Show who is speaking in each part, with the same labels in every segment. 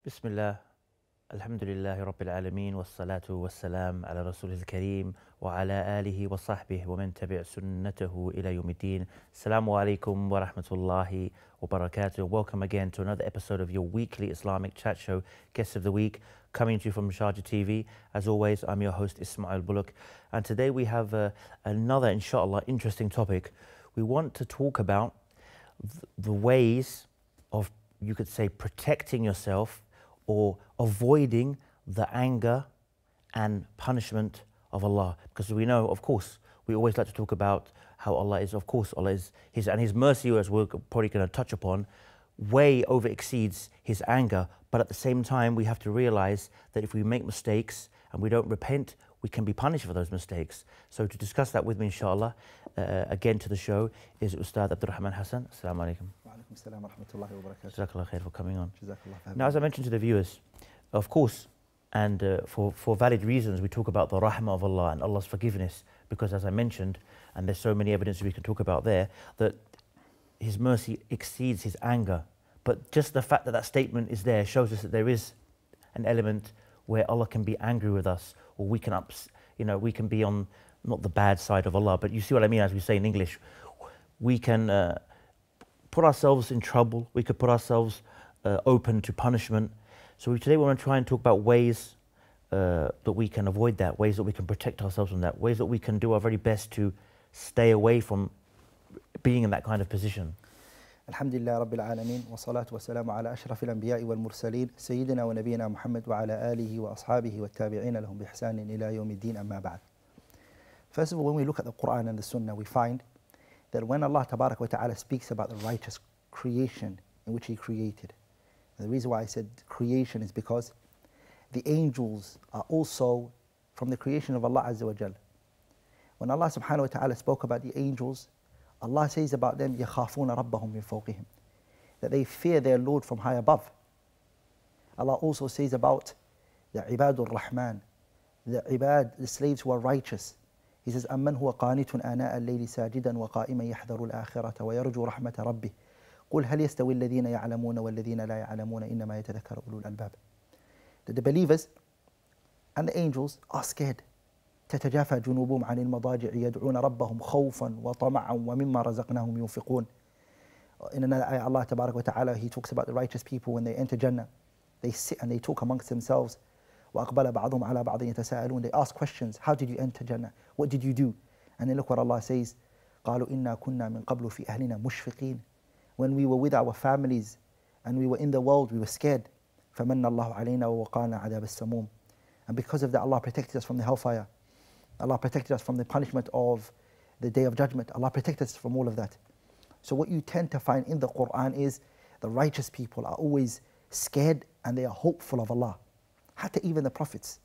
Speaker 1: بسم الله الحمد لله رب العالمين والصلاة والسلام على رسوله الكريم وعلى آله وصحبه ومن تبع سنته إلى يوم الدين. Assalamu alaikum wa rahmatullahi wa barakatuh. Welcome again to another episode of your weekly Islamic chat show, Guest of the Week, coming to you from Sharjah TV. As always, I'm your host Ismail Bullock, and today we have another, inshallah, interesting topic. We want to talk about the ways of, you could say, protecting yourself or avoiding the anger and punishment of Allah. Because we know, of course, we always like to talk about how Allah is, of course, Allah is His mercy, as we're probably going to touch upon, way over exceeds His anger. But at the same time, we have to realize that if we make mistakes and we don't repent, we can be punished for those mistakes. So to discuss that with me, inshallah, again to the show is Ustad Abdurrahman Hassan. Assalamu alaikum.
Speaker 2: Assalamu wa rahmatullahi wa barakatuh.
Speaker 1: Jazakallah khair for coming on.
Speaker 2: Jazakallah
Speaker 1: Now, as I mentioned to the viewers, of course, and for valid reasons, we talk about the rahmah of Allah and Allah's forgiveness, because as I mentioned, and there's so many evidence we can talk about there, that His mercy exceeds His anger. But just the fact that that statement is there shows us that there is an element where Allah can be angry with us, or we can we can be on not the bad side of Allah, but you see what I mean, as we say in English, we can put ourselves in trouble, we could put ourselves open to punishment. So today we want to try and talk about ways that we can avoid that, ways that we can protect ourselves from that, ways that we can do our very best to stay away from being in that kind of position.
Speaker 2: Alhamdulillah Rabbil Alameen wa salatu wa salamu ala ashrafil anbiya'i wal mursaleen Sayyidina wa Nabiyyina Muhammad wa ala alihi wa ashabihi wa tabi'ina lahum bi ihsanin ila yawmiddin amma ba'd. First of all, when we look at the Quran and the Sunnah, we find that when Allah Tabarak wa Ta'ala speaks about the righteous creation in which He created, and the reason why I said creation is because the angels are also from the creation of Allah Azza wa Jal. When Allah Subhanahu wa Ta'ala spoke about the angels, Allah says about them, يَخَافُونَ رَبَّهُمْ مِنْ فَوْقِهِمْ, that they fear their Lord from high above. Allah also says about the Ibadur Rahman, the Ibad, the slaves who are righteous. He says, أَمَّنْ هُوَ قَانِتٌ آنَاءَ اللَّيْلِ سَاجِدًا وَقَائِمًا يَحْذَرُ الْآخِرَةَ وَيَرْجُو رَحْمَةَ رَبِّهِ قُلْ هَلْ يَسْتَوِي الَّذِينَ يَعْلَمُونَ وَالَّذِينَ لَا يَعْلَمُونَ إِنَّمَا يَتَذَكَّرُ أُولُو الْأَلْبَابِ. That the believers and the angels are scared. تتجافى جنوبهم عن المضاجع يدعون ربهم خوفا وطمعا ومما رزقناهم ينفقون. In another ayah, Allah Tabarak wa Ta'ala, He talks about the righteous people when they enter Jannah. They sit and they talk amongst themselves. وَأَقْبَلَ بَعْضُهُمْ عَلَى بَعْضٍ يَتَسَاءَلُونَ. They ask questions. How did you enter Jannah? What did you do? And then look what Allah says. قَالُوا إِنَّا كُنَّا مِن قَبْلُ فِي أَهْلِنَا مُشْفِقِينَ. When we were with our families and we were in the world, we were scared. فَمَنَّ اللَّهُ عَلَيْنَا وَوَقَانَا عَذَابَ السَّمُومِ. And because of that, Allah protected us from the hellfire. Allah protected us from the punishment of the Day of Judgment. Allah protected us from all of that. So what you tend to find in the Quran is the righteous people are always scared and they are hopeful of Allah. Hatta even the prophets.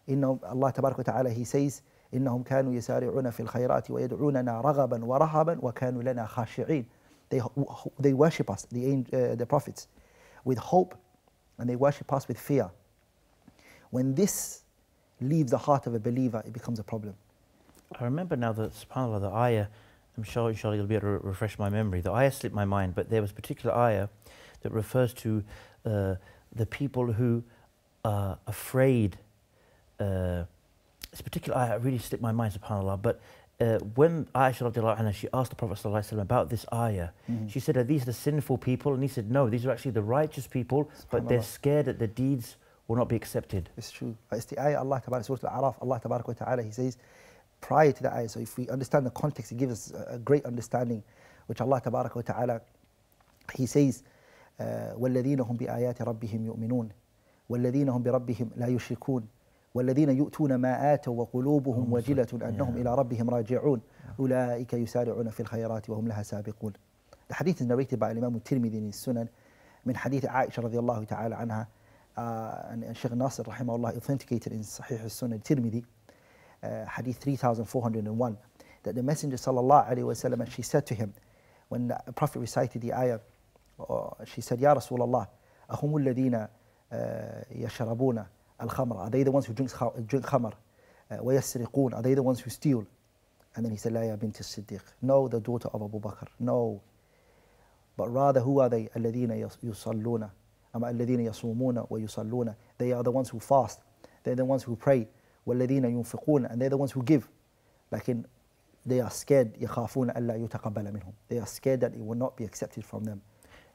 Speaker 2: Allah Tabarak wa Ta'ala, He says, إِنَّهُمْ كَانُوا يَسَارِعُونَ فِي الْخَيْرَاتِ وَيَدْعُونَنَا رَغَبًا وَرَهَبًا وَكَانُوا لَنَا خَاشِعِينَ. They worship us, the prophets, with hope, and they worship us with fear. When this leaves the heart of a believer, it becomes a problem.
Speaker 1: I remember now that, subhanAllah, the ayah, I'm sure inshallah you'll be able to refresh my memory, the ayah slipped my mind, but there was a particular ayah that refers to the people who are afraid. This particular ayah really slipped my mind, subhanAllah, but when Aisha radiallahu anha, she asked the Prophet ﷺ about this ayah, she said, are these the sinful people? And he said, no, these are actually the righteous people, but they're scared that the deeds will not be accepted.
Speaker 2: It's true. It's the ayah Allah Tabarak, Surah Al-A'raf, Allah Tabarak wa Ta'ala, He says, prior to the ayah, so if we understand the context, it gives us a great understanding, which Allah Tabarak wa Ta'ala, He says, وَالَّذِينَ هُمْ بِآيَاتِ رَبِّهِمْ يُؤْمِنُونَ وَالَّذِينَ هُمْ بِرَبِّهِمْ لَا يُشْرِكُونَ وَالَّذِينَ يُؤْتُونَ مَا آتَوا وَقُلُوبُهُمْ وَجِلَةٌ أَنَّهُمْ إِلَىٰ رَبِّهِمْ رَاجِعُونَ أُولَٰئِكَ يُسَارِعُونَ فِي الْخَيْرَاتِ وَهُمْ لَهَا سَابِقُونَ. The hadith is narrated by Imam al-Tirmidhi in his Sunan, من حديث عائشة رضي الله تعالى عنها, and Shaykh Nasir rahimahullah authenticated in Sahih al-Sunnah Tirmidhi, hadith 3401, that the Messenger sallallahu alaihi wasallam, she said to him, when the Prophet recited the ayah, she said, Ya Rasulullah, أهم الذين يشربون الخمر, are they the ones who drink khamr? ويسرقون, are they the ones who steal? And then he said, لا يا بنت الصديق, no, the daughter of Abu Bakr, no, but rather who are they? الذين يصلون, الذين يصومون ويصلون. They are the ones who fast. They're the ones who pray. والذين ينفقون, and they're the ones who give. لكن they are scared. يخافون ألا يتقبل منهم. They are scared that it will not be accepted from them.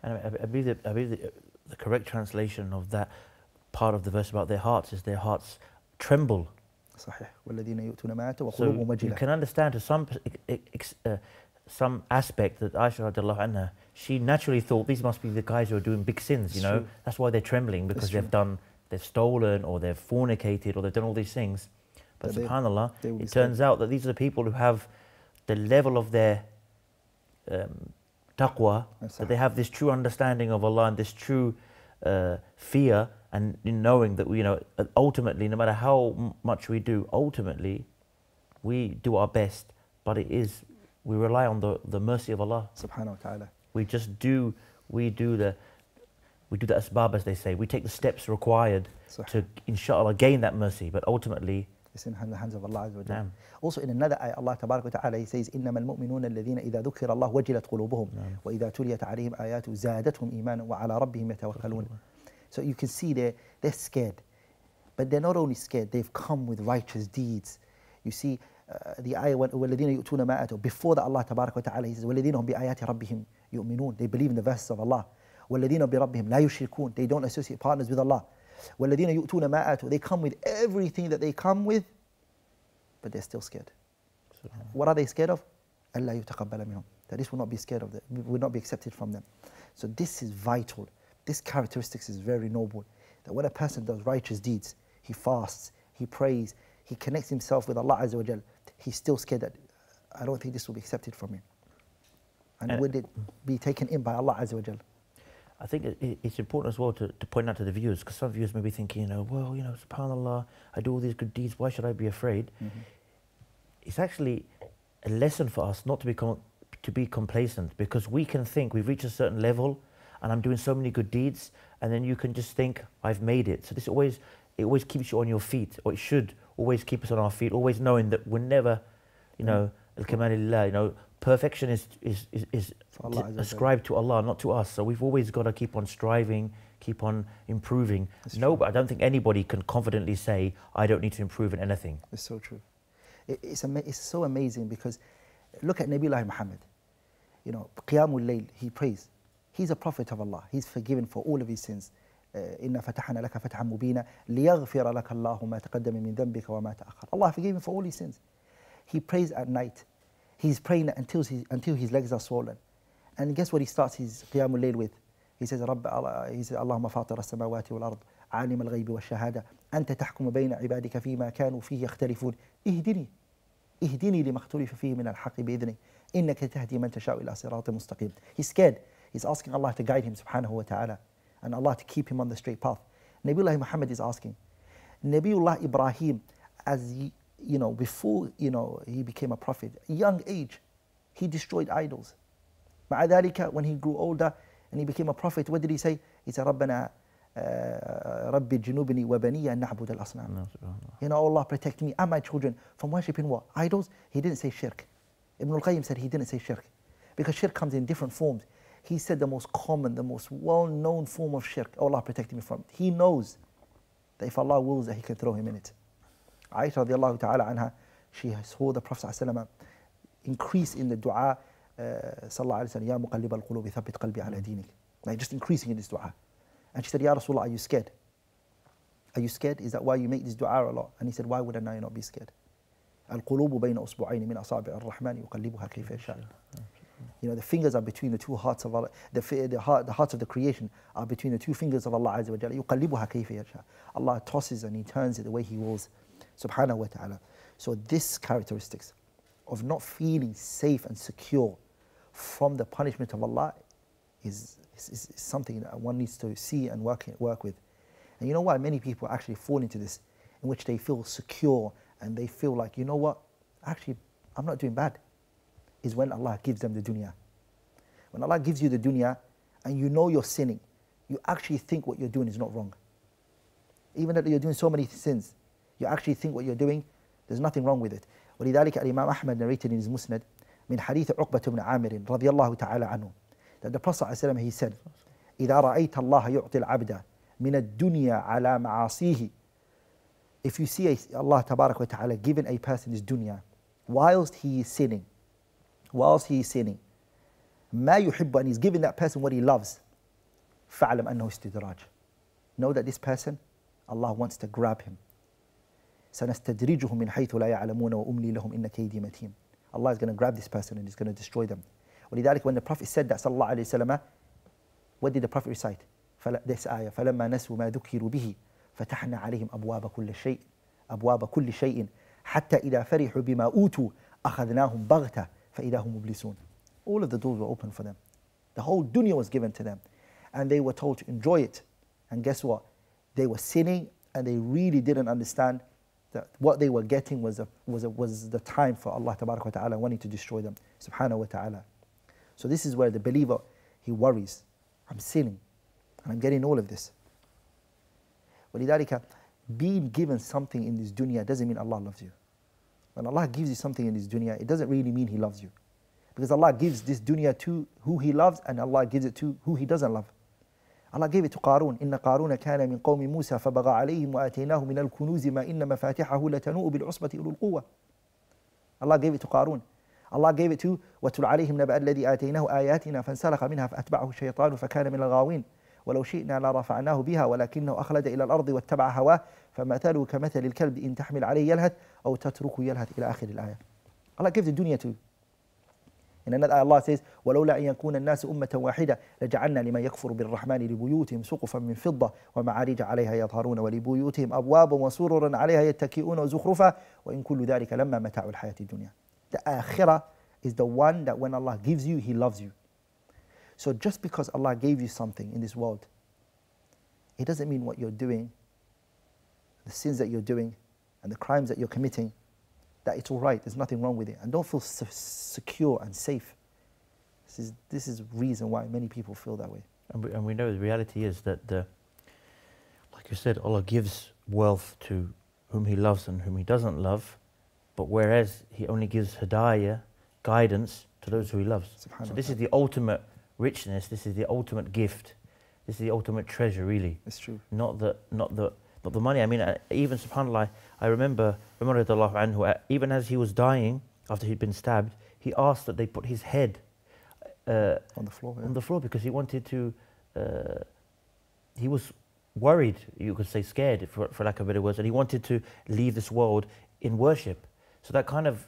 Speaker 1: And I believe the correct translation of that part of the verse about their hearts is their hearts tremble.
Speaker 2: صحيح. والذين يؤتون ما آتوا
Speaker 1: So
Speaker 2: وقلوبهم
Speaker 1: you
Speaker 2: وجلة.
Speaker 1: can understand to some aspect that Aisha radiallahu anha, she naturally thought these must be the guys who are doing big sins, you
Speaker 2: It's
Speaker 1: know.
Speaker 2: true.
Speaker 1: That's why they're trembling, because
Speaker 2: It's true.
Speaker 1: they've stolen or they've fornicated or they've done all these things. But
Speaker 2: But
Speaker 1: subhanAllah,
Speaker 2: they will be
Speaker 1: it turns out that these are the people who have the level of their taqwa, that they have this true understanding of Allah and this true fear, and in knowing that ultimately, no matter how much we do, ultimately we do our best, but we rely on the mercy of Allah.
Speaker 2: Subhanahu wa ta'ala.
Speaker 1: We do the asbab, as they say. We take the steps required to, inshallah, gain that mercy, but ultimately
Speaker 2: it's in the hands of Allah Azza wa Jalla.
Speaker 1: Naam.
Speaker 2: Also in another ayah, Allah Tabarak wa Ta'ala, He says, إِنَّمَا الْمُؤْمِنُونَ الَّذِينَ إِذَا ذُكِّرَ اللَّهُ وَجِلَتْ قُلُوبُهُم وَإِذَا تُلِيَتْ عَلَيْهِمْ آيَاتُهُ زَادَتْهُمْ إِيمَانًا وَعَلَى رَبِّهِمْ يَتَوَكَّلُونَ. So you can see they're scared. But they're not only scared, they've come with righteous deeds. You see, the ayah, وَالَّذِينَ يُؤْتُونَ مَا آتَوْا, before that, Allah Tabarak wa Ta'ala, He says, وَالَّذِينَ هُمْ بِآيَاتِ رَبِّهِمْ يُؤْمِنُونَ. They believe in the verses of Allah. وَالَّذِينَ بِرَبِّهِمْ لَا يُشْرِكُونَ. They don't associate partners with Allah. وَالَّذِينَ يُؤْتُونَ مَا آتَوْا. They come with everything that they come with, but they're still scared. What are they scared of? أَلَّا يُتَقَبَّلَ مِنْهُمْ. That this will not be scared of them, will not be accepted from them. So this is vital. This characteristics is very noble. That when a person does righteous deeds, he fasts, he prays, he connects himself with Allah Azza wa Jal, he's still scared that I don't think this will be accepted from him. And would it be taken in by Allah Azza wa Jal?
Speaker 1: I think it's important as well to point out to the viewers, because some viewers may be thinking, subhanAllah, I do all these good deeds, why should I be afraid? Mm-hmm. It's actually a lesson for us not to be complacent, because we can think we've reached a certain level and I'm doing so many good deeds, and then you can just think I've made it. So it always keeps you on your feet, or it should always keep us on our feet, always knowing that we're never, al-kamalillah, perfection is ascribed to Allah, not to us. So we've always got to keep on striving, keep on improving. But I don't think anybody can confidently say, I don't need to improve in anything.
Speaker 2: It's so true. It's so amazing, because look at Nabiullah Muhammad. Qiyamul Layl, he prays. He's a prophet of Allah. He's forgiven for all of his sins. إِنَّا فَتَحْنَا لَكَ فَتْحًا مُبِينًا لِيَغْفِرَ لَكَ اللَّهُ مَا تَقَدَّمَ مِنْ ذَنْبِكَ وَمَا تَأَخَّرَ. Allah forgave him for all his sins. He prays at night. He's praying until his legs are swollen. And guess what he starts his Qiyamul Layl with? He says, اللهم فاطر السماوات والأرض عالم الغيب والشهادة أنت تحكم بين عبادك فيما كانوا فيه يختلفون اهدني لما اختلف فيه من الحق بإذنه إنك تهدي من تشاء إلى صراط مستقيم. He's scared. He's asking Allah to guide him subhanahu wa ta'ala, and Allah to keep him on the straight path. Nabiullah Muhammad is asking. Nabiullah Ibrahim, before he became a prophet, young age, he destroyed idols. مع ذلك, when he grew older and he became a prophet, what did he say? He said, ربنا ربي جنوبني وبني أن نعبد الأصنام. Allah protect me and my children from worshipping what? Idols? He didn't say shirk. Ibn al-Qayyim said he didn't say shirk, because shirk comes in different forms. He said the most common, the most well-known form of shirk, Allah protect me from it. He knows that if Allah wills that He can throw him in it. Aisha radiallahu ta'ala anha, she saw the Prophet ﷺ increase in the dua, sallallahu alayhi wa sallam, Ya muqallib al-qulubi thabbit qalbi ala dinik. Like just increasing in this dua. And she said, Ya Rasulullah, are you scared? Are you scared? Is that why you make this dua a lot? And he said, why would I not be scared? Al-qulubu bayna usbu'ayni min asabi' ar-Rahman yuqallibuha kayfa yasha. The fingers are between the two hearts of Allah. The hearts of the creation are between the two fingers of Allah Azza wa Jalla. يُقَلِّبُهَا كَيْفَ يَشَاءُ. Allah tosses and He turns it the way He wills, subhanahu wa ta'ala. So this characteristics of not feeling safe and secure from the punishment of Allah is something that one needs to see and work with. And you know why many people actually fall into this, in which they feel secure and they feel like, actually I'm not doing bad, is when Allah gives them the dunya. When Allah gives you the dunya and you're sinning, you actually think what you're doing is not wrong. Even though you're doing so many sins, you actually think what you're doing, there's nothing wrong with it. ولذلك الإمام أحمد narrated in his Musnad من حديث عقبة بن عامر رضي الله تعالى عنه, that the Prophet ﷺ, he said, إذا رأيت الله يعطي العبد من الدنيا على معاصيه. If you see Allah Tabarak wa Ta'ala giving a person his dunya whilst he is sinning, ما يحب, and he's giving that person what he loves, فاعلم أنه استدراج. Know that this person, Allah wants to grab him. سنستدرجهم من حيث لا يعلمون وأملي لهم إن كيدي متين. Allah is going to grab this person and he's going to destroy them. ولذلك when the Prophet said that sallallahu alayhi wa sallam, what did the Prophet recite? This ayah, فلما نسوا ما ذكروا به فتحنا عليهم أبواب كل شيء حتى إذا فرحوا بما أوتوا أخذناهم بغتة فإذا هم مبلسون. All of the doors were open for them. The whole dunya was given to them. And they were told to enjoy it. And guess what? They were sinning and they really didn't understand that what they were getting was the time for Allah Tabarak wa Ta'ala wanting to destroy them. Subhanahu wa Ta'ala. So this is where the believer, he worries. I'm sinning and I'm getting all of this. ولذلك, being given something in this dunya doesn't mean Allah loves you. When Allah gives you something in this dunya, it doesn't really mean He loves you. Because Allah gives this dunya to who He loves and Allah gives it to who He doesn't love. Allah gave it to Qarun. إن قارون كان من قوم موسى فبغى عليهم وآتيناه من الكنوز ما إن مفاتحه لتنوء بالعصبة أولو القوة. Allah gave it to Qarun. Allah gave it to وَاتْلُ عَلَيْهِمْ نَبَأَ الَّذِي آتَيْنَاهُ آيَاتِنَا فانسلخ منها فأتبعه الشيطان فكان من الغاوين ولو شئنا لرفعناه بها ولكنه أخلد إلى الأرض واتبع هواه فمثله كمثل الكلب إن تحمل عليه يلهث أو تتركه يلهث إلى آخر الآية. Allah gives the dunya to you. In another ayah Allah says ولولا أن يكون الناس أمة واحدة لجعلنا لمن يكفر بالرحمن لبيوتهم سقفا من فضة ومعارج عليها يظهرون ولبيوتهم أبوابا وسررا عليها يتكئون وزخرفا وإن كل ذلك لما متاع الحياة الدنيا. The akhirah is the one that when Allah gives you, He loves you. So just because Allah gave you something in this world, it doesn't mean what you're doing, the sins that you're doing, and the crimes that you're committing, that it's all right, there's nothing wrong with it. And don't feel secure and safe. This is reason why many people feel that way.
Speaker 1: And we know the reality is that, like you said, Allah gives wealth to whom He loves and whom He doesn't love, but whereas He only gives hidayah, guidance, to those who He loves. So this is the ultimate richness, this is the ultimate gift, this is the ultimate treasure, really.
Speaker 2: It's true.
Speaker 1: Not the money. I mean, even subhanAllah, I remember Umar radiallahu anhu, even as he was dying, after he'd been stabbed, he asked that they put his head
Speaker 2: on the floor. Yeah.
Speaker 1: On the floor, because he wanted to, he was worried, you could say scared, for lack of better words, and he wanted to leave this world in worship. So that kind of,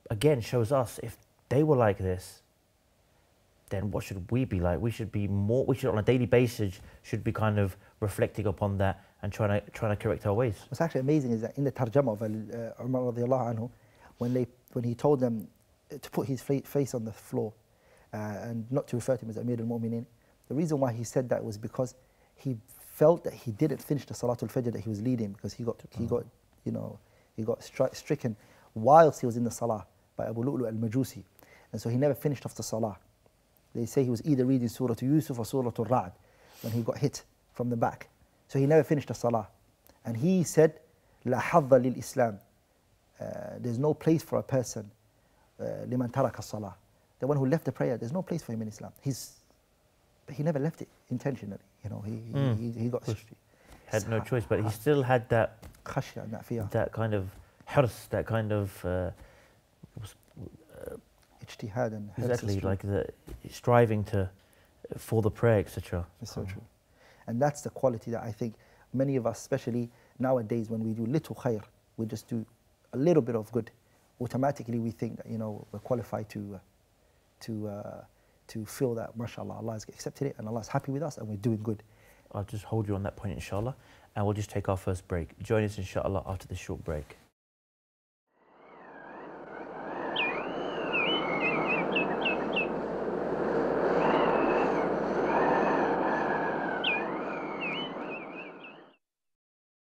Speaker 1: again, shows us, if they were like this, then what should we be like? We should be more, we should on a daily basis, should be kind of reflecting upon that and trying to correct our ways.
Speaker 2: What's actually amazing is that in the tarjama of Umar radiallahu anhu, when he told them to put his face on the floor and not to refer to him as Amir al-Mu'mineen, the reason why he said that was because he felt that he didn't finish the Salatul Fajr that he was leading, because he got stricken whilst he was in the Salah by Abu Lu'lu al-Majusi, and so he never finished off the Salah. They say he was either reading Surah Yusuf or Surah Al-Ra'd when he got hit from the back. So he never finished the Salah. And he said, La hadda lil Islam. There's no place for a person, liman taraka salah. The one who left the prayer, there's no place for him in Islam. But he never left it intentionally. He got
Speaker 1: had no choice, but he still had that
Speaker 2: khashya and that fear.
Speaker 1: That kind of hirs, that kind of
Speaker 2: ijtihad and
Speaker 1: exactly, like the striving for the prayer, etc.
Speaker 2: It's so true. And that's the quality that I think many of us, especially nowadays, when we do little khair, we just do a little bit of good, automatically we think that we're qualified to feel that, mashallah, Allah has accepted it and Allah is happy with us and we're doing good.
Speaker 1: I'll just hold you on that point, inshallah, and we'll just take our first break. Join us, inshallah, after this short break.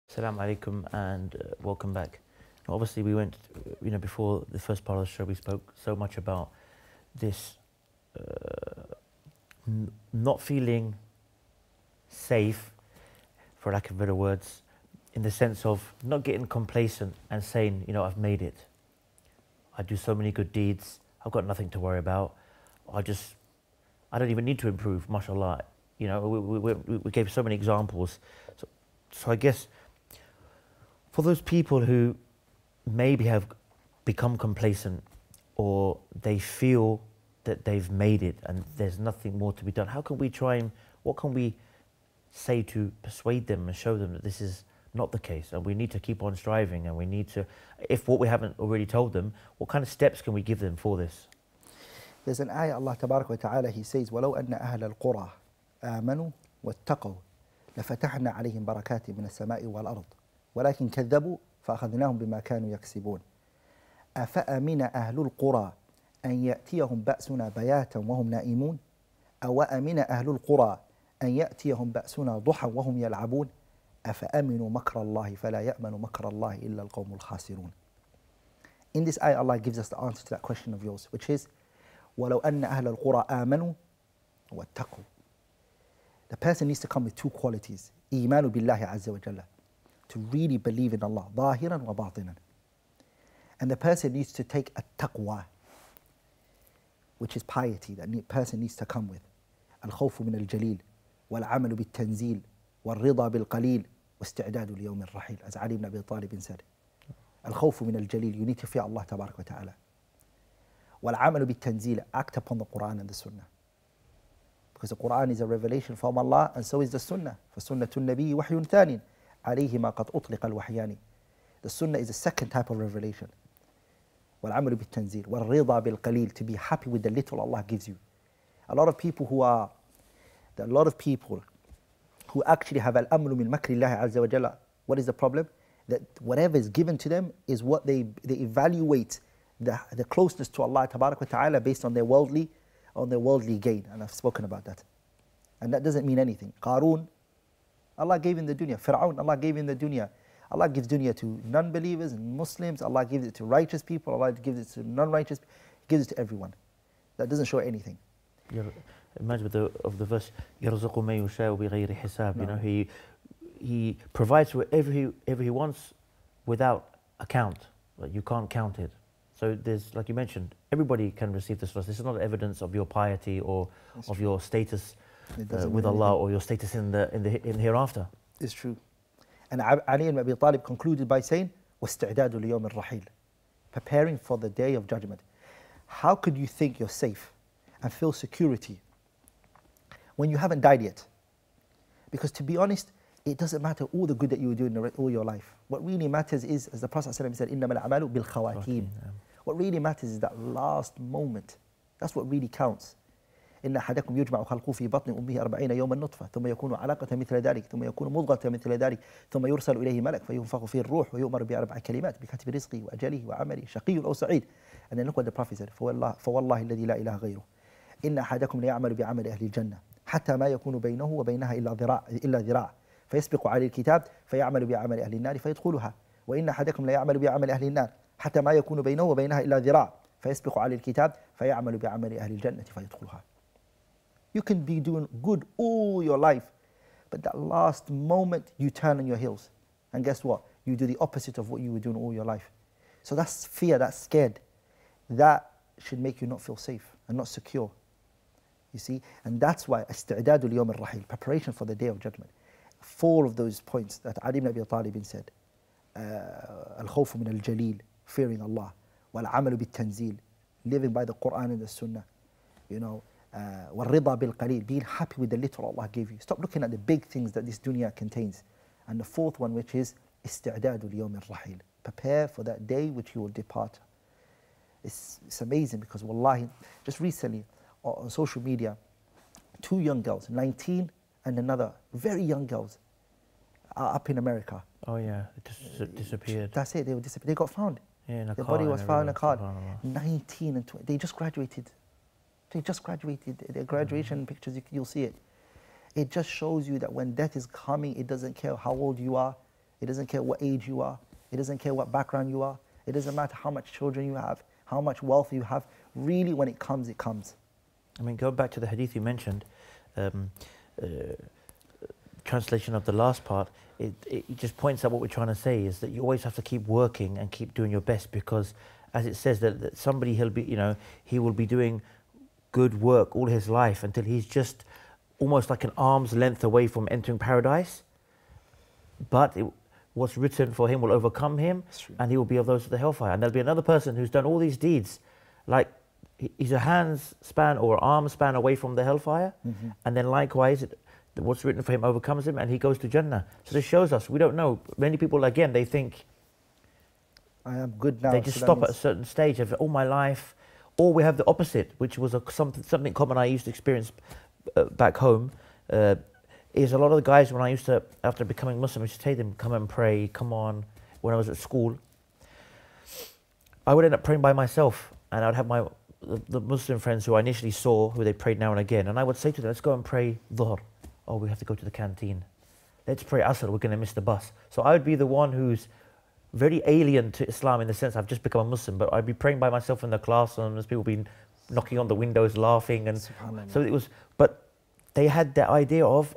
Speaker 1: Assalamu alaikum and welcome back. Now, obviously we went, before the first part of the show we spoke so much about this not feeling safe, for lack of better words, in the sense of not getting complacent and saying, I've made it. I do so many good deeds, I've got nothing to worry about. I don't even need to improve, mashallah. You know, we gave so many examples. So I guess for those people who maybe have become complacent or they feel that they've made it and there's nothing more to be done, how can we try and, what can we say to persuade them and show them that this is not the case and we need to keep on striving and we need to, if what we haven't already told them, what kind of steps can we give them for this?
Speaker 2: There's an ayah, Allah Tabarak wa Ta'ala, He says, وَلَوْ أَنَّ أَهْلَ الْقُرَى آمَنُوا وَاتَّقَوْا لَفَتَحْنَا عَلَيْهِمْ بَرَكَاتٍ مِنَ السَّمَاءِ وَالْأَرْضِ وَلَكِنْ كَذَّبُوا فَأَخَذْنَاهُمْ بِمَا كَانُوا يَكْسِبُونَ أَفَأَمِنَ أَهْلُ الْقُرَى أَنْ يَأْتِيَهُمْ بَأْسُنَا بَيَاتًا وَهُمْ نَائِمُونَ أَوْ أَمِنَ أَهْلُ الْقُرَى أَنْ يَأْتِيَهُم بَأْسُنَا ضُحًى وَهُمْ يَلْعَبُونَ أَفَأَمِنُوا مَكْرَ اللَّهِ فَلَا يَأْمَنُ مَكْرَ اللَّهِ إِلَّا الْقَوْمُ الْخَاسِرُونَ. In this ayah, Allah gives us the answer to that question of yours, which is وَلَوْ أَنَّ أَهْلَ الْقُرَى آمَنُوا وَاتَّقُوا. The person needs to come with two qualities: إِيمَانُ بِاللَّهِ عَزَّ وَجَلَّ, to really believe in Allah, ظاهرا وباطنا. And the person needs to take a taqwa, which is piety, that person needs to come with. الخوف من الجليل والعمل بالتنزيل والرضا بالقليل واستعداد ليوم الرحيل, as Ali ibn Abi Talib said. الخوف من الجليل, you need to fear Allah Tabarak wa Ta'ala. والعمل بالتنزيل, act upon the Quran and the Sunnah. Because the Quran is a revelation from Allah and so is the Sunnah. فَسُنَّةُ النَّبِيِّ وَحْيٌ ثَانٍ عَلَيْهِمَا قَدْ أُطْلِقَ الْوَحْيَانِ. The Sunnah is the second type of revelation. والعمل بالتنزيل والرضا بالقليل, to be happy with the little Allah gives you. A lot of people who actually have al-amnu min makri Allah azza wa jalla, what is the problem? That whatever is given to them is what they evaluate the closeness to Allah Tabarak wa Ta'ala based on their worldly gain. And I've spoken about that. And that doesn't mean anything. Qarun, Allah gave him the dunya. Fir'aun, Allah gave him the dunya. Allah gives dunya to non-believers and Muslims. Allah gives it to righteous people. Allah gives it to non-righteous. He gives it to everyone. That doesn't show anything.
Speaker 1: Imagine of the verse, يَرْزُقُ مَن يُشَاءُ بِغَيْرِ حِسَابٍ. You know, he provides whatever he wants without a count. Like, you can't count it. So there's, like you mentioned, everybody can receive this verse. This is not evidence of your piety or of your status with Allah or your status in the hereafter.
Speaker 2: It's true. And Ali ibn Abi Talib concluded by saying, وَاسْتِعْدَادُ لِيَوْمِ الرَّحِيلِ, preparing for the day of judgment. How could you think you're safe and feel security when you haven't died yet? Because to be honest, it doesn't matter all the good that you were doing all your life. What really matters is, as the Prophet ﷺ said, إِنَّمَا الْأَعْمَالُ بِالْخَوَاتِيمِ. What really matters is that last moment. That's what really counts. إن أحدكم يجمع خلقه في بطن أمه 40 يوما نطفة ثم يكون علقة مثل ذلك ثم يكون مضغة مثل ذلك ثم يرسل إليه ملك فينفخ فيه الروح ويؤمر بأربع كلمات بكتب رزقه وأجله وعمله شقي أو سعيد. And then look what the Prophet said, فوالله الذي لا إله غيره إن أحدكم ليعمل بعمل أهل الجنة حتى ما يكون بينه وبينها إلا ذراع فيسبق عليه الكتاب فيعمل بعمل أهل النار فيدخلها وإن أحدكم ليعمل بعمل أهل النار حتى ما يكون بينه وبينها إلا ذراع فيسبق عليه الكتاب فيعمل بعمل أهل الجنة فيدخلها. You can be doing good all your life, but that last moment you turn on your heels. And guess what? You do the opposite of what you were doing all your life. So that's fear, that's scared. That should make you not feel safe and not secure. You see? And that's why استعداد ليوم الرحيل, preparation for the day of judgment. 4 of those points that Ali ibn Abi Talib said. الخوف من الجليل, fearing Allah. والعمل بالتنزيل, living by the Quran and the Sunnah. You know, والرضا بالقليل, being happy with the little Allah gave you. Stop looking at the big things that this dunya contains. And the 4th one, which is استعداد ليوم الرحيل, prepare for that day which you will depart. It's amazing because wallahi, just recently on social media, 2 young girls, 19 and another, very young girls, are up in America.
Speaker 1: Oh yeah, it disappeared.
Speaker 2: That's it, they were disappeared. They got found.
Speaker 1: Yeah, in a
Speaker 2: Their
Speaker 1: car
Speaker 2: body was found in a car.
Speaker 1: SubhanAllah.
Speaker 2: 19 and 20, they just graduated. Their graduation pictures, you'll see it. It just shows you that when death is coming, it doesn't care how old you are. It doesn't care what age you are. It doesn't care what background you are. It doesn't matter how much children you have, how much wealth you have. Really, when it comes, it comes.
Speaker 1: I mean, going back to the hadith you mentioned, translation of the last part, it just points out what we're trying to say is that you always have to keep working and keep doing your best, because as it says that somebody he will be doing good work all his life until he's just almost like an arm's length away from entering paradise. But what's written for him will overcome him, and he will be of those of the hellfire. And there'll be another person who's done all these deeds, like he's a hand's span or arm span away from the hellfire, and then likewise, what's written for him overcomes him, and he goes to Jannah. So this shows us, we don't know. Many people, again, they think,
Speaker 2: I am good now.
Speaker 1: they just stop at a certain stage of all my life. Or we have the opposite, which was something common I used to experience back home. Is a lot of the guys, when I used to, after becoming Muslim, I used to tell them, come and pray, come on, when I was at school. I would end up praying by myself, and I would have the Muslim friends who I initially saw, who they prayed now and again, and I would say to them, let's go and pray Dhuhr. Oh, we have to go to the canteen. Let's pray Asr, we're going to miss the bus. So I would be the one who's very alien to Islam in the sense I've just become a Muslim, but I'd be praying by myself in the classrooms, people be knocking on the windows, laughing, and so it was, but they had that idea of,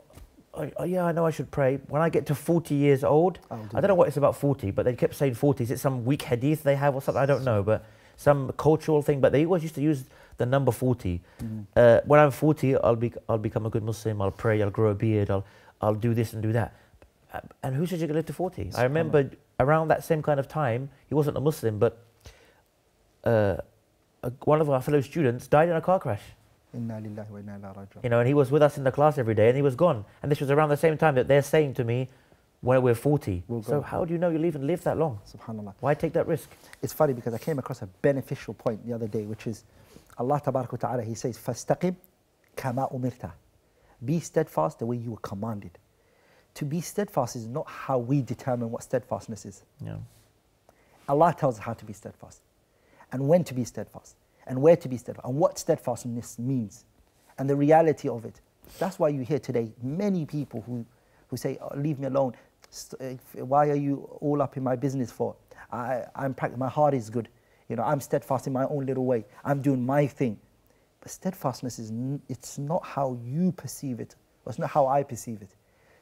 Speaker 1: oh, yeah, I know I should pray. When I get to 40 years old, I don't know what it's about 40, but they kept saying 40. Is it some weak hadith they have or something? I don't know, but some cultural thing. But they always used to use the number 40. When I'm 40, I'll become a good Muslim. I'll pray. I'll grow a beard. I'll do this and do that. And who said you're going to live to 40? I remember around that same kind of time, he wasn't a Muslim, but one of our fellow students died in a car crash.
Speaker 2: Inna lillahi wa inna ilaihi raji'un.
Speaker 1: You know, and he was with us in the class every day, and he was gone. And this was around the same time that they're saying to me, when we're 40. So how do you know you'll even live that long?
Speaker 2: Subhanallah.
Speaker 1: Why take that risk?
Speaker 2: It's funny because I came across a beneficial point the other day, which is Allah Tabarak wa Ta'ala, He says, فَاسْتَقِمْ كَمَا أُمِرْتَ. Be steadfast the way you were commanded. To be steadfast is not how we determine what steadfastness is.
Speaker 1: Yeah.
Speaker 2: Allah tells us how to be steadfast, and when to be steadfast, and where to be steadfast, and what steadfastness means, and the reality of it. That's why you hear today many people who say, oh, leave me alone. Why are you all up in my business for? My heart is good. You know, I'm steadfast in my own little way. I'm doing my thing. But steadfastness it's not how you perceive it. It's not how I perceive it.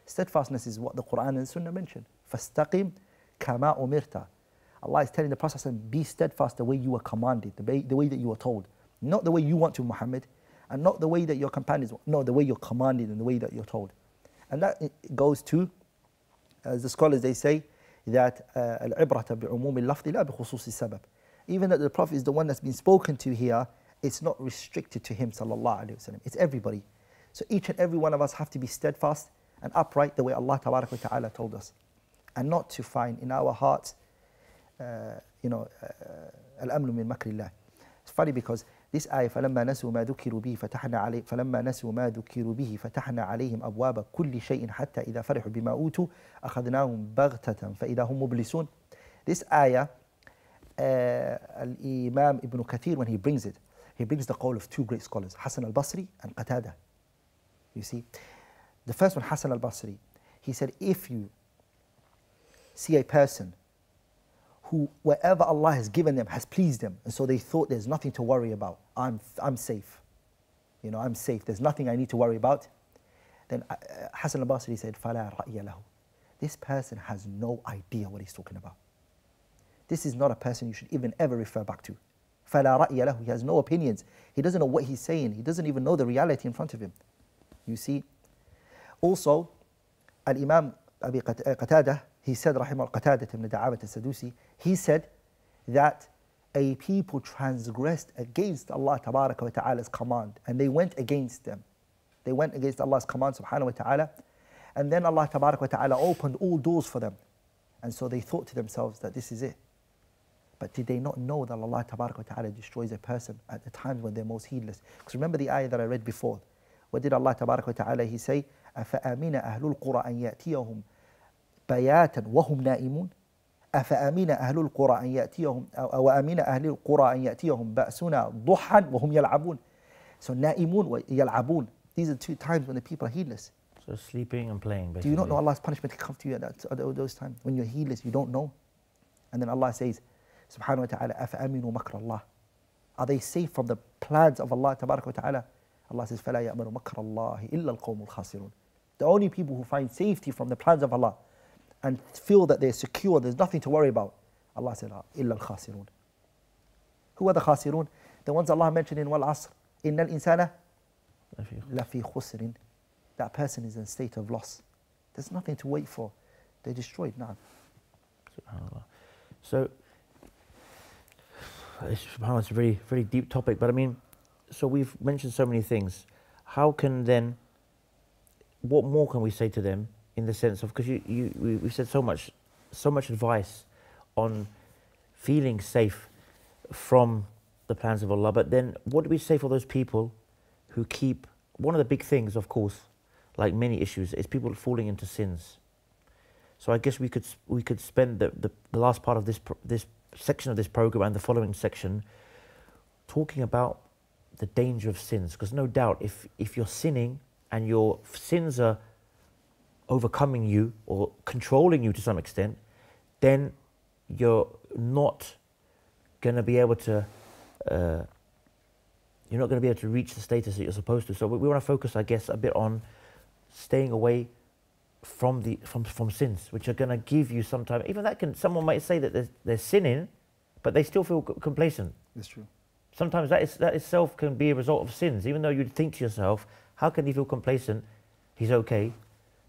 Speaker 2: Steadfastness is what the Quran and Sunnah mention. فَاسْتَقِمْ كَمَا أُمِرْتَ. Allah is telling the Prophet, be steadfast the way you were commanded, the way that you were told. Not the way you want to, Muhammad, and not the way that your companions want. No, the way you're commanded and the way that you're told. And that goes to, as the scholars they say, that الْعِبْرَةَ بِعُمُومِ اللَّفْظِ لَا بِخُصُوصِ السَّبَبِ. Even that the Prophet is the one that's been spoken to here, it's not restricted to him, sallallahu alayhi wa sallam. It's everybody. So each and every one of us have to be steadfast and upright the way Allah Tabarak wa Ta'ala told us. And not to find in our hearts, al-amnu min makrillah. It's funny because this ayah, فَلَمَّا نَسُوا مَا ذُكِّرُوا بِهِ فَتَحْنَا عَلَيْهِمْ أَبْوَابَ كُلِّ شَيْءٍ حَتَّى إِذَا فَرِحُوا بِمَا أُوتُوا أَخَذْنَاهُمْ بَغْتَةً فَإِذَا هُمْ مُبْلِسُونَ. This ayah, Al-Imam Ibn Kathir, when he brings it, he brings the qawl of two great scholars, Hassan al-Basri and Qatada. You see, the first one, Hassan al-Basri, he said, if you see a person who, wherever Allah has given them, has pleased them, and so they thought there's nothing to worry about, I'm safe. You know, I'm safe, there's nothing I need to worry about. Then Hassan al-Basri said, فَلَا رَأْيَ لَهُ. This person has no idea what he's talking about. This is not a person you should even ever refer back to. فَلَا رَأْيَ لَهُ. He has no opinions. He doesn't know what he's saying. He doesn't even know the reality in front of him. You see? Also, Al-Imam Abi Qatada, he said, Rahimah Qatada ibn Da'awat al-Sadusi, he said that a people transgressed against Allah Tabaraka wa Ta'ala's command, and they went against them. They went against Allah's command, subhanahu wa ta'ala, and then Allah Tabaraka wa Ta'ala opened all doors for them. And so they thought to themselves that this is it. But did they not know that Allah Tabaraka wa Ta'ala destroys a person at the times when they're most heedless? Because remember the ayah that I read before. What did Allah Tabaraka wa Ta'ala, He say, أَفَأَمِنَ أَهْلُ الْقُرَىٰ أَنْ يَأْتِيَهُمْ بَيَاتًا وَهُمْ نَائِمُونَ أَفَأَمِنَ أَهْلُ الْقُرَىٰ أَنْ يَأْتِيَهُم أَوَأَمِنَ أَهْلُ الْقُرَىٰ أَنْ يَأْتِيَهُم بَأْسُنَا ضُحًّا وَهُمْ يَلْعَبُونَ. So نَائِمُون وَيَلْعَبُونَ. These are two times when the people are heedless.
Speaker 1: So sleeping and playing, basically.
Speaker 2: Do you not know Allah's punishment can come to you at those times? When you're heedless, you don't know. And then Allah says, subhanahu wa ta'ala, أَفَأَمِنُوا مَكْرَ اللَّهِ. Are they safe from the plans of Allah Tabaraka wa Ta'ala? Allah says, فَلَا يَأْمَنُ مَكْرَ اللَّهِ إِلَّا الْقَوْمُ الْخَاسِرُونَ. The only people who find safety from the plans of Allah and feel that they're secure, there's nothing to worry about, Allah said, إِلَّا الْخَاسِرُونَ. Who are the khasirun? The ones Allah mentioned in Wal Asr. إِنَّ الْإِنسَانَ لَفِي خُسْرٍ that person is in a state of loss. There's nothing to wait for. They're destroyed now.
Speaker 1: SubhanAllah. So, SubhanAllah, it's a very, very deep topic, but I mean, so we've mentioned so many things. How can then, what more can we say to them in the sense of, because we said so much advice on feeling safe from the plans of Allah, but then what do we say for those people who keep, one of the big things, of course, like many issues, is people falling into sins. So I guess we could spend the last part of this section of this program and the following section talking about the danger of sins, because no doubt if you're sinning and your sins are overcoming you or controlling you to some extent, then you're not going to be able to reach the status that you're supposed to. So we want to focus, I guess, a bit on staying away from sins, which are going to give you sometimes, even that can, someone might say that they're sinning, but they still feel complacent.
Speaker 2: That's true.
Speaker 1: Sometimes that itself can be a result of sins, even though you'd think to yourself, how can he feel complacent? He's okay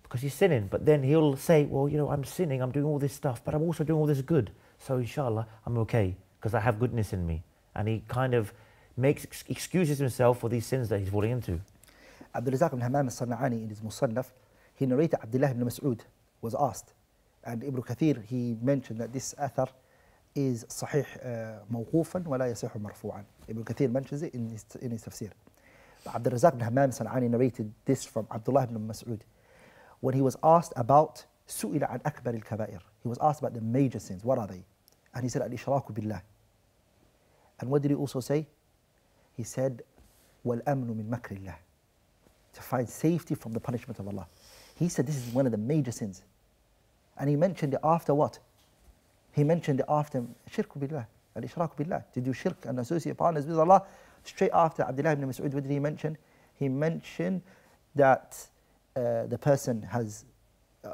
Speaker 1: because he's sinning. But then he'll say, well, I'm sinning, I'm doing all this stuff, but I'm also doing all this good. So inshallah, I'm okay because I have goodness in me. And he kind of makes excuses himself for these sins that he's falling into.
Speaker 2: Abdul Razak ibn Hammam al-San'ani in his Musannaf, he narrated Abdullah ibn Mas'ud was asked, and Ibn Kathir, he mentioned that this athar is sahih mawqufan wa la yasihu marfu'an. Ibn Kathir mentions it in his tafsir. But Abdul Razak ibn Hammam al-San'ani narrated this from Abdullah ibn Mas'ud when he was asked about su'ila an akbar al-kaba'ir. He was asked about the major sins. What are they? And he said al-ishraku billah. And what did he also say? He said wal-amnu min makrillah, to find safety from the punishment of Allah. He said this is one of the major sins. And he mentioned it after what? He mentioned it after shirku billah, al-ishraku billah, to do shirk and associate partners with Allah. Straight after Abdullah ibn Mas'ud, what did he mention? He mentioned that the person has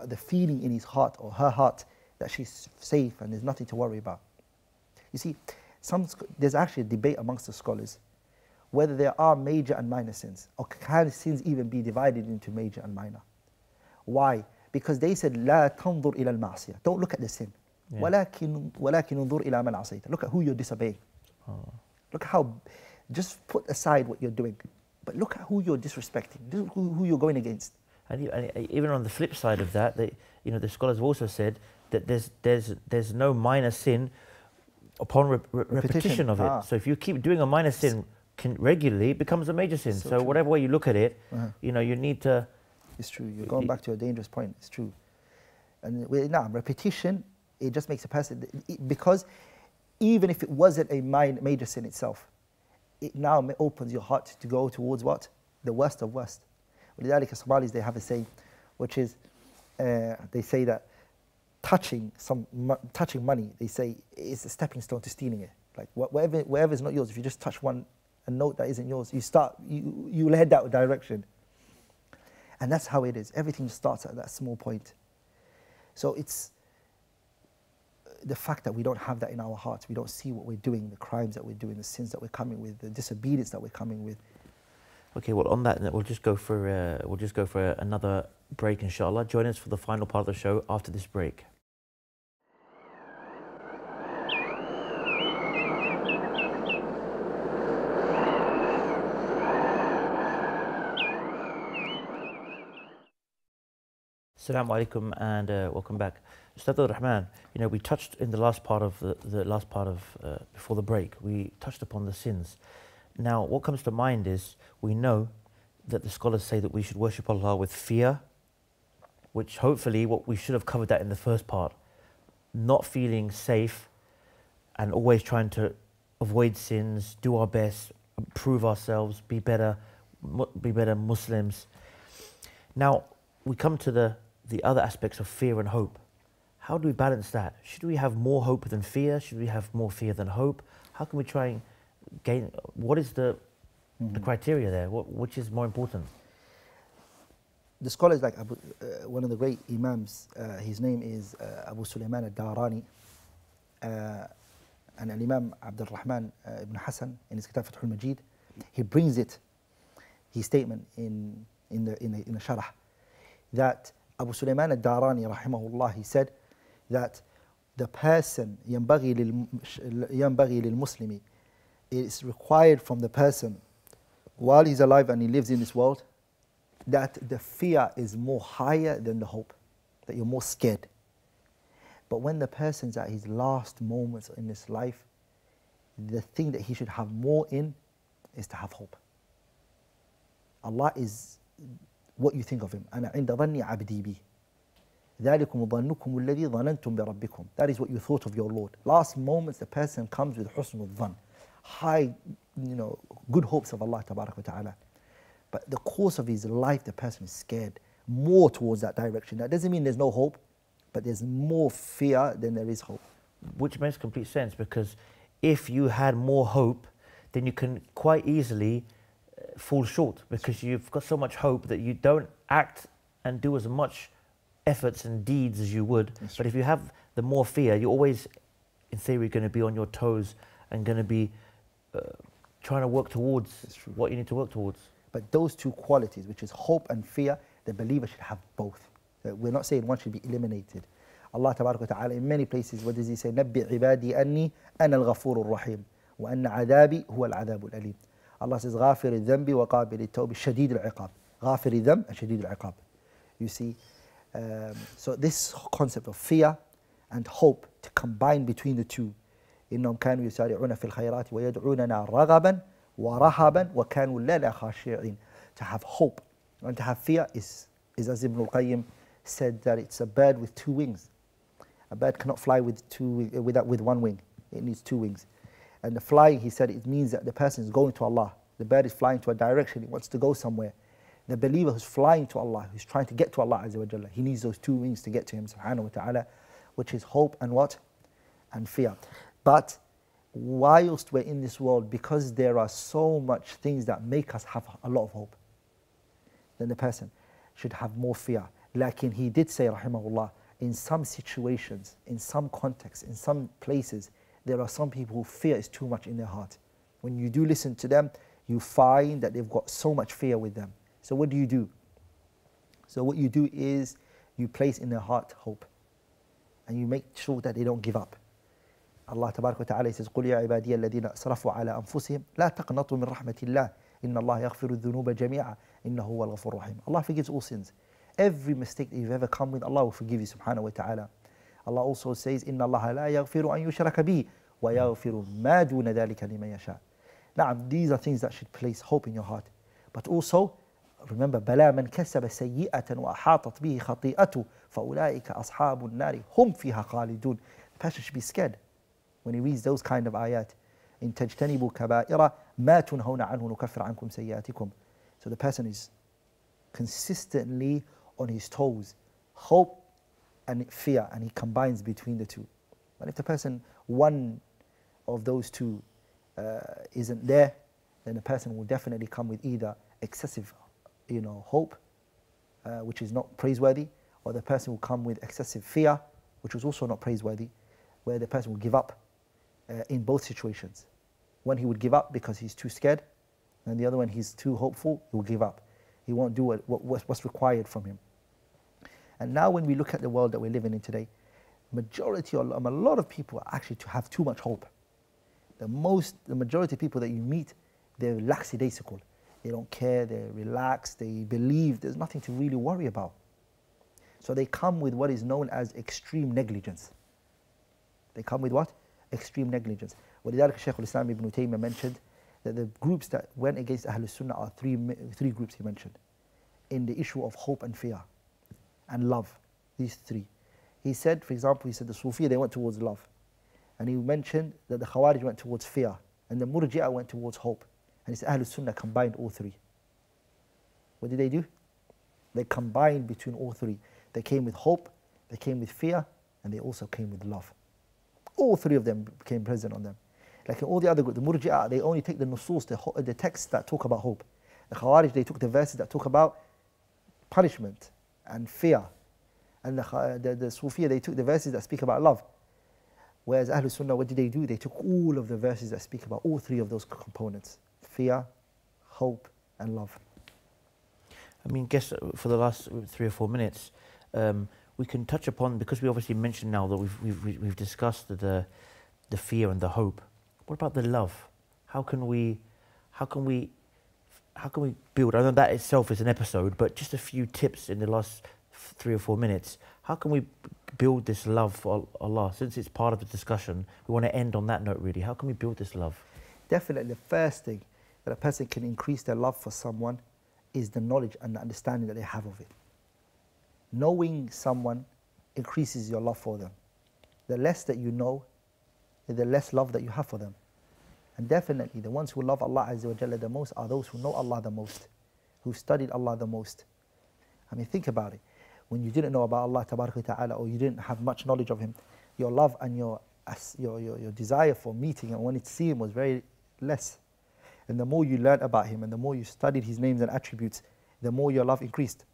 Speaker 2: the feeling in his heart or her heart that she's safe and there's nothing to worry about. You see, there's actually a debate amongst the scholars whether there are major and minor sins, or can sins even be divided into major and minor. Why? Because they said, لا تنظر إلى المعصية. Don't look at the sin. ولكن انظر إلى من عصيت. Look at who you're disobeying. Look at how, just put aside what you're doing, but look at who you're disrespecting, who you're going against.
Speaker 1: And even on the flip side of that, the scholars have also said that there's no minor sin upon repetition of it. So if you keep doing a minor sin regularly, it becomes a major sin. So whatever way you look at it, you need to.
Speaker 2: It's true. You're going back to a dangerous point. It's true. And repetition, it just makes a person, because even if it wasn't a major sin itself, it now opens your heart to go towards what? The worst of worst. ولذلك Somalis, they have a saying, which is, they say that touching money, they say, is a stepping stone to stealing it. Like wherever is not yours, if you just touch a note that isn't yours, you'll head that direction. And that's how it is. Everything starts at that small point. So it's the fact that we don't have that in our hearts. We don't see what we're doing, the crimes that we're doing, the sins that we're coming with, the disobedience that we're coming with.
Speaker 1: Okay, well, on that, we'll just go for another break, inshallah. Join us for the final part of the show after this break. Assalamu alaikum and welcome back. Ustad Rahman, we touched in the last part of before the break, we touched upon the sins. Now, what comes to mind is we know that the scholars say that we should worship Allah with fear, which hopefully we should have covered that in the first part. Not feeling safe and always trying to avoid sins, do our best, improve ourselves, be better Muslims. Now, we come to the other aspects of fear and hope. How do we balance that? Should we have more hope than fear? Should we have more fear than hope? How can we try and gain, what is the criteria there? Which is more important?
Speaker 2: The scholars like one of the great Imams, his name is Abu Sulaiman al-Darani, and Imam Abdul Rahman ibn Hassan in his Kitab Fathul Majid, he brings his statement in in the Sharh, that Abu Sulaiman al-Darani rahimahullah, he said that the person ينبغي للمسلم, it is required from the person while he's alive and he lives in this world, that the fear is more higher than the hope, that you're more scared. But when the person's at his last moments in this life, the thing that he should have more in is to have hope. Allah is what you think of Him. أنا عند ظن عبدي بي. ذلكم ظنكم الذي ظننتم بربكم. That is what you thought of your Lord. Last moments, the person comes with husn al-dhann, high, good hopes of Allah tabarak wa ta'ala. But the course of his life, the person is scared more towards that direction. That doesn't mean there's no hope, but there's more fear than there is hope.
Speaker 1: Which makes complete sense, because if you had more hope, then you can quite easily fall short, because you've got so much hope that you don't act and do as much efforts and deeds as you would. But if you have the more fear, you're always, in theory, going to be on your toes and going to be trying to work towards what you need to work towards.
Speaker 2: But those two qualities, which is hope and fear, the believer should have both. We're not saying one should be eliminated. Allah Tabarak wa Ta'ala in many places, what does He say? نَبِّئْ عِبَادِي أَنِّي أَنَا الْغَفُورُ الرَّحِيمُ وَأَنَّ عَذَابِي هُوَ الْعَذَابُ الْأَلِيمُ. Allah says, غَافِرِ الذَّنْبِ وَقَابِلِ التَّوْبِ شَدِيدُ الْعِقَابِ. غَافِرِ الذَّنْبِ and شَدِيدُ الْعِقَابِ. You see, so this concept of fear and hope, to combine between the two. إِنَّهُمْ كَانُوا يُسَارِعُونَ فِي الْخَيْرَاتِ وَيَدْعُونَنَا رَغَبًا وَرَهَبًا وَكَانُوا لَنَا خَاشِعِينَ. To have hope and to have fear is as Ibn al-Qayyim said, that it's a bird with two wings. A bird cannot fly with one wing. It needs two wings. And the flying, he said, it means that the person is going to Allah. The bird is flying to a direction, it wants to go somewhere. The believer who's flying to Allah, who's trying to get to Allah Azza wa Jalla, he needs those two wings to get to Him Subhanahu wa Ta'ala, which is hope and what? And fear. But whilst we're in this world, because there are so much things that make us have a lot of hope, then the person should have more fear. Lakin he did say, rahimahullah, in some situations, in some contexts, in some places, there are some people who fear is too much in their heart. When you do listen to them, you find that they've got so much fear with them. So what do? So what you do is you place in their heart hope, and you make sure that they don't give up. Allah Tabarak wa Ta'ala says, قُلْ يَا عِبَادِيَ الَّذِينَ أَسْرَفُوا عَلَى أَنفُسِهِمْ لَا تَقْنَطُوا مِنْ رَحْمَةِ اللَّهِ إِنَّ اللَّهَ يَغْفِرُ الذُّنُوبَ جَمِيعًا إِنَّهُ هُوَ الْغَفُورُ الرَّحِيمُ. Allah forgives all sins. Every mistake that you've ever come with, Allah will forgive you Subhanahu wa Ta'ala. Allah also says, إِنَّ اللَّهَ لَا يَغْفِرُ أَن يُشْرَكَ بِهِ وَيَغْفِرُ مَا دُونَ ذَلِكَ لِمَن يَشَاءُ. Now, these are things that should place hope in your heart. But also, remember, بَلَا مَنْ كَسَبَ سَيِّئَةً وَأَحَاطَتْ بِهِ خَطِيئَتُهُ فَأُولَٰئِكَ أَصْحَابُ النَّارِ هُمْ فِيهَا خَالِدُونَ. The person should be scared when he reads those kind of ayat. إِن تَجْتَنِبُوا كَبَائِرَ مَا تُنْهَوْنَ عَنْهُ نُكَفِّرْ عَنْكُمْ سَيِّئَاتِكُمْ. So the person is consistently on his toes, hope and fear, and he combines between the two. But if the person, one of those two isn't there, then the person will definitely come with either excessive hope, which is not praiseworthy, or the person will come with excessive fear, which is also not praiseworthy, where the person will give up in both situations. One, he would give up because he's too scared, and the other one, he's too hopeful, he will give up. He won't do what's required from him. And now when we look at the world that we're living in today, a lot of people actually have too much hope. The majority of people that you meet, they're lackadaisical. They don't care, they're relaxed, they believe there's nothing to really worry about. So they come with what is known as extreme negligence. They come with what? Extreme negligence. ولذلك Shaykh al-Islam Ibn Taymiyyah mentioned that the groups that went against Ahlul Sunnah are three groups he mentioned in the issue of hope and fear and love. These three. He said, for example, the Sufi, they went towards love. And he mentioned that the Khawarij went towards fear, and the Murji'ah went towards hope. And he said Ahlul Sunnah combined all three. What did they do? They combined between all three. They came with hope, they came with fear, and they also came with love. All three of them became present on them. Like in all the other groups, the Murji'ah, they only take the nusus, the texts that talk about hope. The Khawarij, they took the verses that talk about punishment and fear. And the Sufiya, they took the verses that speak about love. Whereas Ahlul Sunnah, what did they do? They took all of the verses that speak about all three of those components: fear, hope, and love.
Speaker 1: I mean, guess for the last 3 or 4 minutes, we can touch upon, because we obviously mentioned now that we've discussed the fear and the hope. What about the love? How can we build? I know that itself is an episode, but just a few tips in the last 3 or 4 minutes. How can we build this love for Allah? Since it's part of the discussion, we want to end on that note. Really, how can we build this love?
Speaker 2: Definitely, the first thing that a person can increase their love for someone is the knowledge and the understanding that they have of it. Knowing someone increases your love for them. The less that you know, the less love that you have for them. And definitely, the ones who love Allah Azza wa Jalla the most are those who know Allah the most, who studied Allah the most. I mean, think about it. When you didn't know about Allah Tabaraka wa Ta'ala, or you didn't have much knowledge of Him, your love and your desire for meeting and wanting to see Him was very less. And the more you learned about Him and the more you studied His names and attributes, the more your love increased.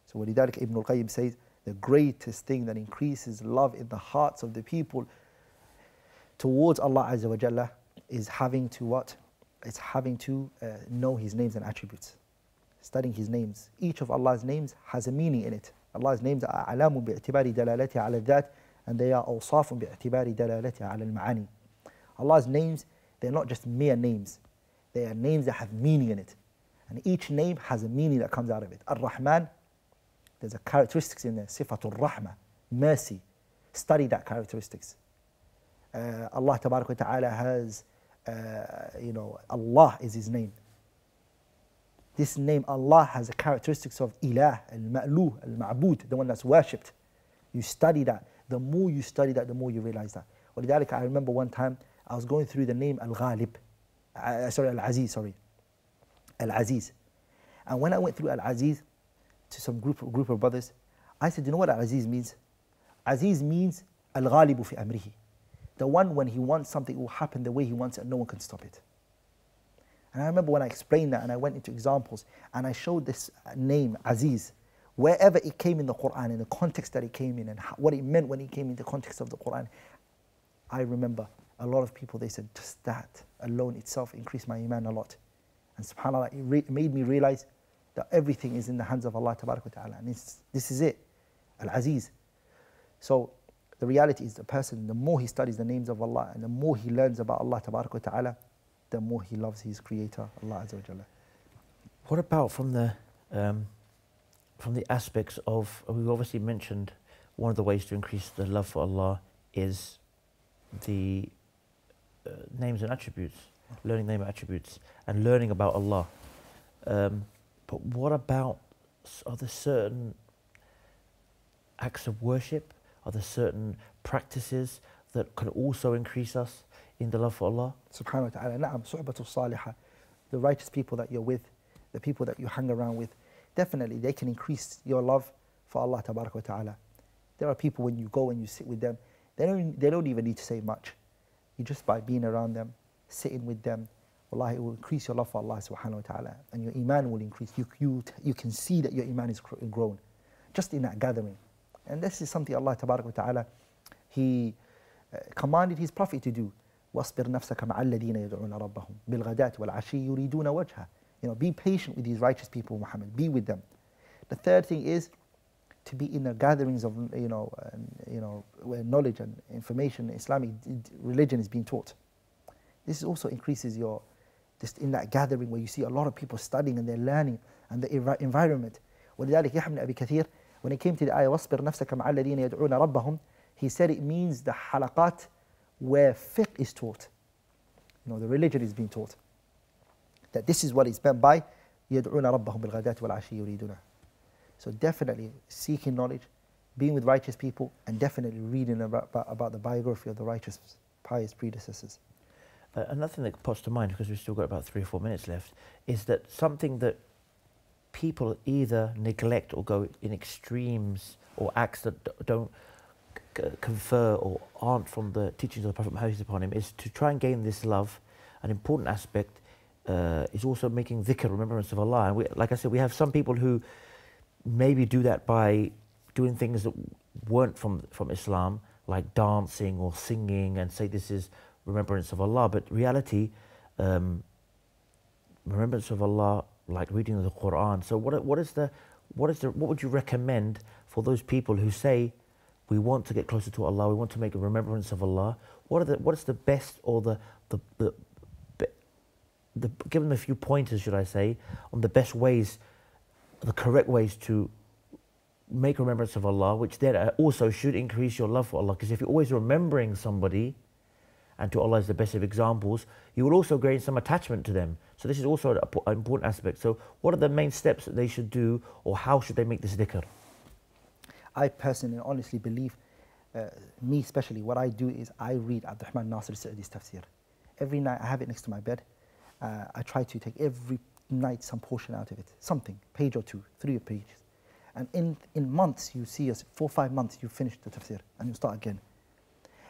Speaker 2: So وَلِذَلِكَ Ibn al-Qayyim says, the greatest thing that increases love in the hearts of the people towards Allah Azza wa Jalla is having to what? It's having to know His names and attributes. Studying His names. Each of Allah's names has a meaning in it. Allah's names are أعلام باعتبار دلالتها على الذات, and they are أوصاف باعتبار دلالتها على المعاني. Allah's names, they're not just mere names. They are names that have meaning in it. And each name has a meaning that comes out of it. Ar-Rahman, there's a characteristics in there. Sifatul Rahmah, mercy. Study that characteristics. Allah Tabarak wa Ta'ala has, Allah is His name. This name, Allah, has the characteristics of Ilah, Al-Ma'luh, Al-Ma'bud, the one that's worshipped. You study that. The more you study that, the more you realize that. ولذلك, I remember one time, I was going through the name Al-Ghalib. Al-Aziz. Al-Aziz. And when I went through Al-Aziz to some group of brothers, I said, you know what Al-Aziz means? Aziz means Al-Ghalibu fi amrihi. The one, when he wants something, it will happen the way he wants it and no one can stop it. And I remember when I explained that and I went into examples and I showed this name, Aziz, wherever it came in the Quran, in the context that it came in and what it meant when it came in the context of the Quran. I remember a lot of people, they said, just that alone itself increased my iman a lot. And subhanAllah, it made me realize that everything is in the hands of Allah Tabarak wa Ta'ala. And this is it, Al-Aziz. So the reality is the person, the more he studies the names of Allah and the more he learns about Allah Tabarak wa Ta'ala, the more he loves his creator, Allah Azza wa Jalla.
Speaker 1: What about from the aspects of, we obviously mentioned one of the ways to increase the love for Allah is the names and attributes, learning name and attributes, and learning about Allah. But what about, are there certain acts of worship? Are there certain practices that can also increase us in the love for Allah?
Speaker 2: Subhanahu wa ta'ala, na'am, suhbatul salihah, the righteous people that you're with, the people that you hang around with, definitely they can increase your love for Allah Tabarak wa Ta'ala. There are people when you go and you sit with them, they don't even need to say much. You just by being around them, sitting with them, wallahi, it will increase your love for Allah Subhanahu wa Ta'ala, and your iman will increase. You can see that your iman is grown just in that gathering. And this is something Allah Tabarak wa Ta'ala, He commanded His Prophet to do. وَاصْبِرْ نَفْسَكَ مَعَ الَّذِينَ يَدْعُونَ رَبَّهُم بِالْغَدَاةِ وَالْعَشِيِّ يُرِيدُونَ وَجْهَهُ. Be patient with these righteous people, Muhammad. Be with them. The third thing is to be in the gatherings of where knowledge and information, Islamic religion is being taught. This also increases your, just in that gathering where you see a lot of people studying and they're learning and the environment. ولذلك يحيى بن أبي كثير, when it came to the ayah وَاصْبِرْ نَفْسَكَ مَعَ الَّذِينَ يَدْعُونَ رَبَّهُم, he said it means the halaqat where fiqh is taught. The religion is being taught. That this is what is meant by يَدْعُونَ رَبَّهُم بِالْغَدَاةِ وَالْعَشِيِّ يُرِيدُونَ. So definitely seeking knowledge, being with righteous people, and definitely reading about the biography of the righteous, pious predecessors.
Speaker 1: Another thing that pops to mind, because we've still got about 3 or 4 minutes left, is that something that people either neglect or go in extremes or acts that don't confer or aren't from the teachings of the Prophet Muhammad upon him is to try and gain this love. An important aspect is also making dhikr, remembrance of Allah. And like I said, we have some people who maybe do that by doing things that weren't from Islam, like dancing or singing, and say this is remembrance of Allah. But reality, remembrance of Allah like reading the Quran. So what would you recommend for those people who say we want to get closer to Allah, we want to make a remembrance of Allah? What is the best, or the give them a few pointers, should I say, on the best ways, the correct ways to make remembrance of Allah, which then also should increase your love for Allah. Because if you're always remembering somebody, and to Allah is the best of examples, you will also gain some attachment to them. So this is also an important aspect. So what are the main steps that they should do, or how should they make this dhikr?
Speaker 2: I personally honestly believe, me especially, what I do is I read Abdurrahman Nasir Sa'di's tafsir. Every night I have it next to my bed. I try to take every night some portion out of it, something, page or two, 3 pages. And in months, you see us, 4 or 5 months, you finish the tafsir and you start again.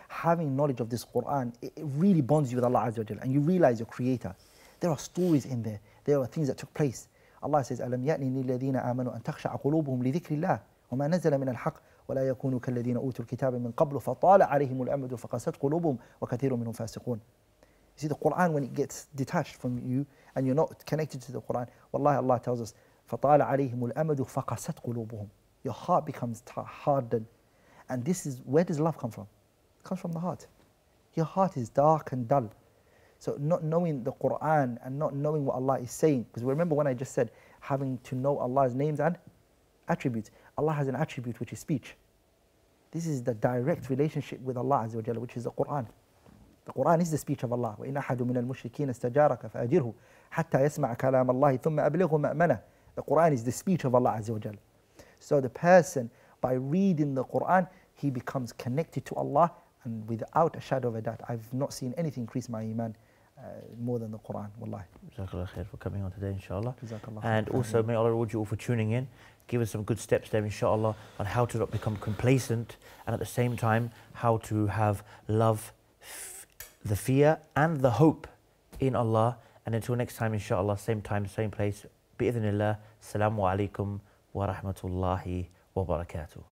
Speaker 2: Having knowledge of this Quran, it really bonds you with Allah Azza wa Jalla, and you realize your Creator. There are stories in there. There are things that took place. Allah says, أَلَمْ يَأْنِ لِلَّذِينَ آمَنُوا أَن تَخْشَعَ قُلُوبُهُم لِذِكْرِ اللَّهِ وَمَا نَزَلَ مِنَ الْحَقِّ وَلَا يَكُونُوا كَالَّذِينَ أُوتُوا الْكِتَابَ مِنْ قَبْلُ فَطَالَ عَلَيْهِمُ الْأَمَدُ فَقَسَتْ قُلُوبُهُم وَكَثِيرٌ مِنْهُمْ فَاسِقُونَ. You see, the Quran, when it gets detached from you and you're not connected to the Quran, wallahi, Allah tells us, فَطَالَ عَلَيْهِمُ الْأَمَدُ فَقَسَتْ قُلُوبُهُم. Your heart becomes hardened. And this is, where does love come from? It comes from the heart. Your heart is dark and dull. So not knowing the Quran and not knowing what Allah is saying, because remember when I just said, having to know Allah's names and attributes. Allah has an attribute which is speech. This is the direct relationship with Allah Azza wa Jalla, which is the Quran. The Quran is the speech of Allah. وَإِنْ أَحَدٌ مِنَ الْمُشْرِكِينَ اسْتَجَارَكَ فَأَجِرْهُ حَتَّى يَسْمَعَ كَلَامَ اللَّهِ ثُمَّ أَبْلِغْهُ مَأْمَنَهُ. The Quran is the speech of Allah Azza wa Jalla. So the person, by reading the Quran, he becomes connected to Allah, and without a shadow of a doubt, I've not seen anything increase my iman more than the Quran, wallahi.
Speaker 1: Jazakallah khair for coming on today, inshallah.
Speaker 2: Jazakallah
Speaker 1: And
Speaker 2: khair.
Speaker 1: also, may Allah reward you all for tuning in. Give us some good steps there, inshallah, on how to not become complacent, and at the same time, how to have love, the fear, and the hope in Allah. And until next time, inshallah, same time, same place. Bi-idhnillah. Assalamu alaikum wa rahmatullahi wa barakatuh.